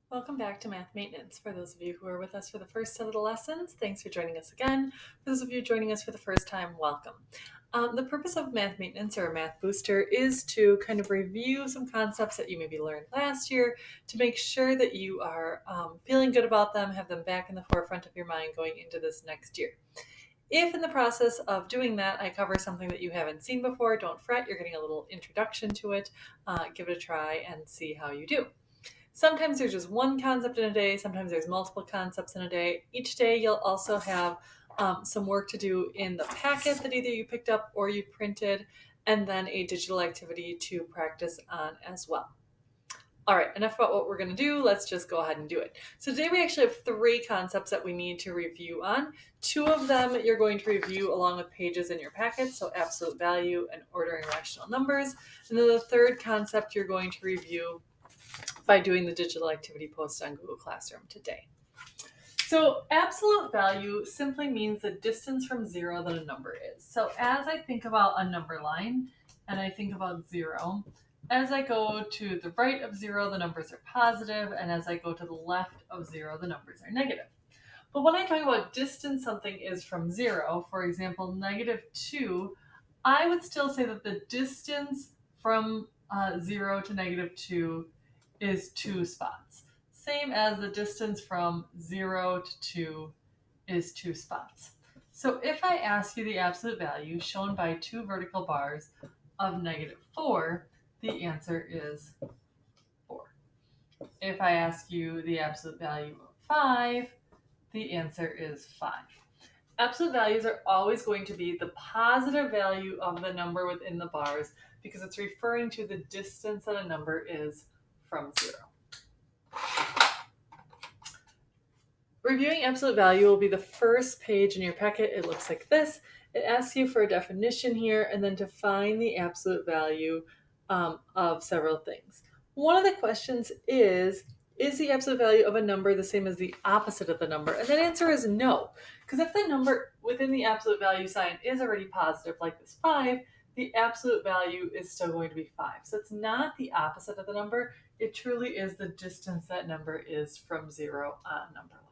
Welcome back to Math Maintenance. For those of you who are with us for the first set of the lessons, thanks for joining us again. For those of you joining us for the first time, welcome. The purpose of Math Maintenance or Math Booster is to kind of review some concepts that you maybe learned last year to make sure that you are feeling good about them, have them back in the forefront of your mind going into this next year. If in the process of doing that, I cover something that you haven't seen before, don't fret, you're getting a little introduction to it. Give it a try and see how you do. Sometimes there's just one concept in a day, sometimes there's multiple concepts in a day. Each day you'll also have some work to do in the packet that either you picked up or you printed, and then a digital activity to practice on as well. All right, enough about what we're going to do. Let's just go ahead and do it. So today we actually have 3 concepts that we need to review on. 2 of them you're going to review along with pages in your packet, so absolute value and ordering rational numbers. And then the third concept you're going to review by doing the digital activity post on Google Classroom today. So absolute value simply means the distance from 0 that a number is. So as I think about a number line and I think about 0, as I go to the right of 0, the numbers are positive, and as I go to the left of 0, the numbers are negative. But when I talk about distance something is from 0, for example, -2, I would still say that the distance from 0 to -2 is 2 spots. Same as the distance from 0 to 2 is 2 spots. So if I ask you the absolute value shown by 2 vertical bars of -4, the answer is 4. If I ask you the absolute value of 5, the answer is 5. Absolute values are always going to be the positive value of the number within the bars because it's referring to the distance that a number is from 0. Reviewing absolute value will be the first page in your packet. It looks like this. It asks you for a definition here and then to find the absolute value of several things. One of the questions is the absolute value of a number the same as the opposite of the number? And that answer is no, because if the number within the absolute value sign is already positive, like this 5, the absolute value is still going to be 5. So it's not the opposite of the number. It truly is the distance that number is from 0 on a number line.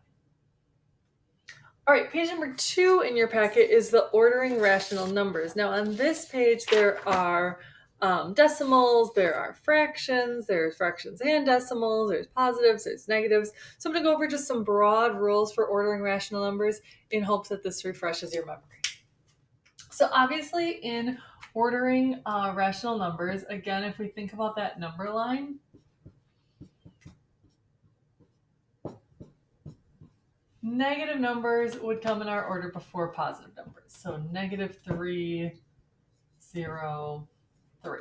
All right, page number 2 in your packet is the ordering rational numbers. Now on this page, there are decimals, there are fractions, there's fractions and decimals, there's positives, there's negatives. So I'm going to go over just some broad rules for ordering rational numbers in hopes that this refreshes your memory. So obviously in ordering rational numbers, again, if we think about that number line, negative numbers would come in our order before positive numbers. So -3, 0, 3.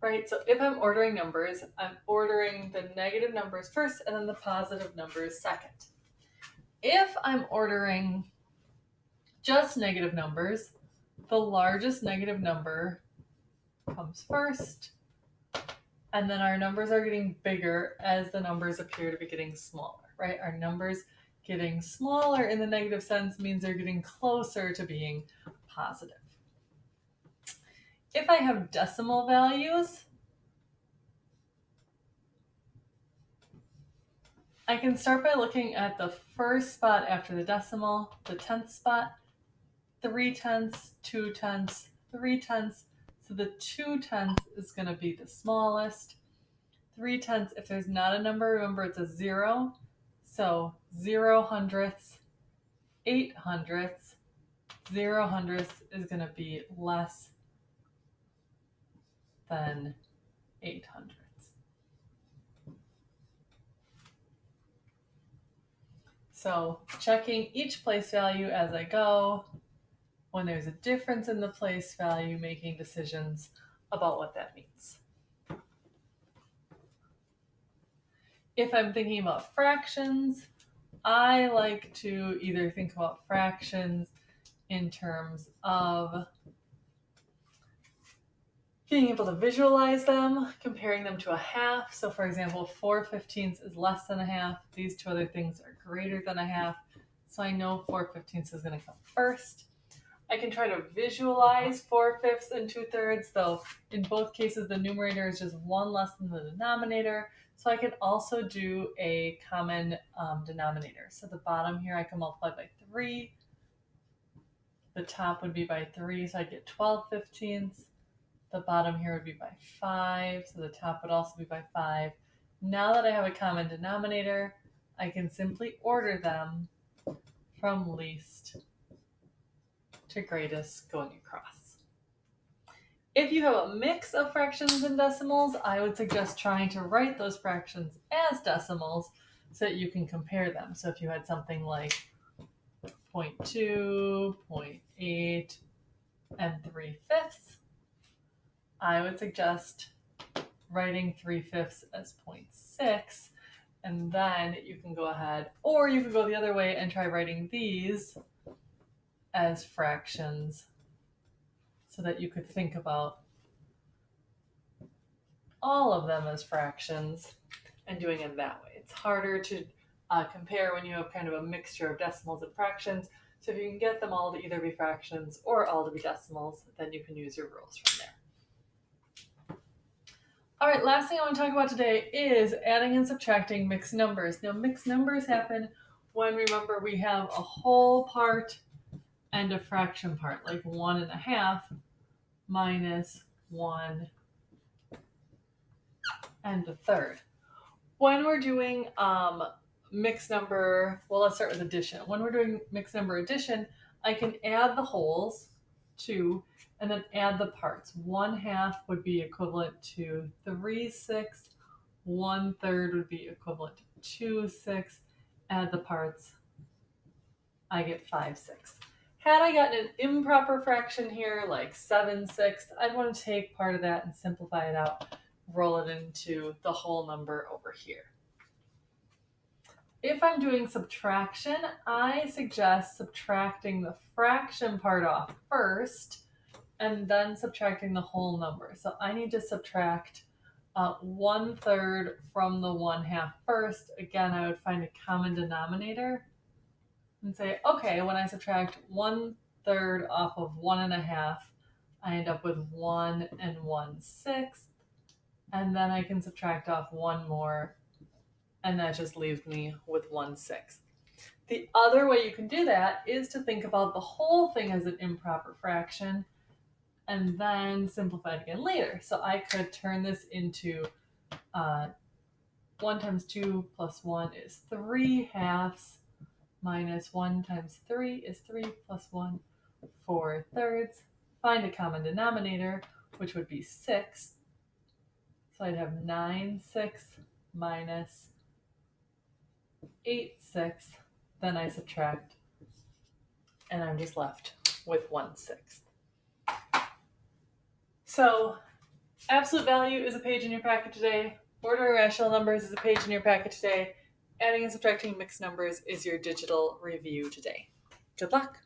Right? So if I'm ordering numbers, I'm ordering the negative numbers first and then the positive numbers second. If I'm ordering just negative numbers, the largest negative number comes first, and then our numbers are getting bigger as the numbers appear to be getting smaller, right? Our numbers getting smaller in the negative sense means they're getting closer to being positive. If I have decimal values, I can start by looking at the first spot after the decimal, the 10th spot, 3/10, 2/10, 3/10. So the 2/10 is going to be the smallest. 3/10, if there's not a number, remember it's a 0. So 0 hundredths, 8 hundredths, 0 hundredths is going to be less than 8 hundredths. So checking each place value as I go. When there's a difference in the place value, making decisions about what that means. If I'm thinking about fractions, I like to either think about fractions in terms of being able to visualize them, comparing them to a half. So for example, 4/15 is less than a half. These 2 other things are greater than a half. So I know 4/15 is going to come first. I can try to visualize 4/5 and 2/3, though in both cases the numerator is just 1 less than the denominator. So I can also do a common denominator. So the bottom here I can multiply by 3. The top would be by 3, so I get 12/15. The bottom here would be by 5, so the top would also be by 5. Now that I have a common denominator, I can simply order them from least to greatest going across. If you have a mix of fractions and decimals, I would suggest trying to write those fractions as decimals so that you can compare them. So if you had something like 0.2, 0.8, and 3/5, I would suggest writing 3/5 as 0.6, and then you can go ahead, or you can go the other way and try writing these as fractions so that you could think about all of them as fractions and doing it that way. It's harder to compare when you have kind of a mixture of decimals and fractions. So if you can get them all to either be fractions or all to be decimals, then you can use your rules from there. All right, last thing I want to talk about today is adding and subtracting mixed numbers. Now, mixed numbers happen when, remember, we have a whole part and a fraction part, like 1.5 minus 1 and a third. When we're doing mixed number, well, let's start with addition. When we're doing mixed number addition, I can add the wholes, 2, and then add the parts. 1/2 would be equivalent to 3/6. 1/3 would be equivalent to 2/6. Add the parts, I get 5/6. Had I gotten an improper fraction here, like 7/6, I'd want to take part of that and simplify it out, roll it into the whole number over here. If I'm doing subtraction, I suggest subtracting the fraction part off first and then subtracting the whole number. So I need to subtract 1/3 from the 1/2 first. Again, I would find a common denominator and say, okay, when I subtract 1/3 off of 1.5, I end up with 1 and 1/6. And then I can subtract off 1 more, and that just leaves me with 1/6. The other way you can do that is to think about the whole thing as an improper fraction and then simplify it again later. So I could turn this into 1 times 2 plus 1 is 3/2 minus 1 times 3 is 3 plus 1, 4/3. Find a common denominator, which would be 6. So I'd have 9/6 minus 8/6. Then I subtract, and I'm just left with 1/6. So absolute value is a page in your packet today. Ordinary rational numbers is a page in your packet today. Adding and subtracting mixed numbers is your digital review today. Good luck.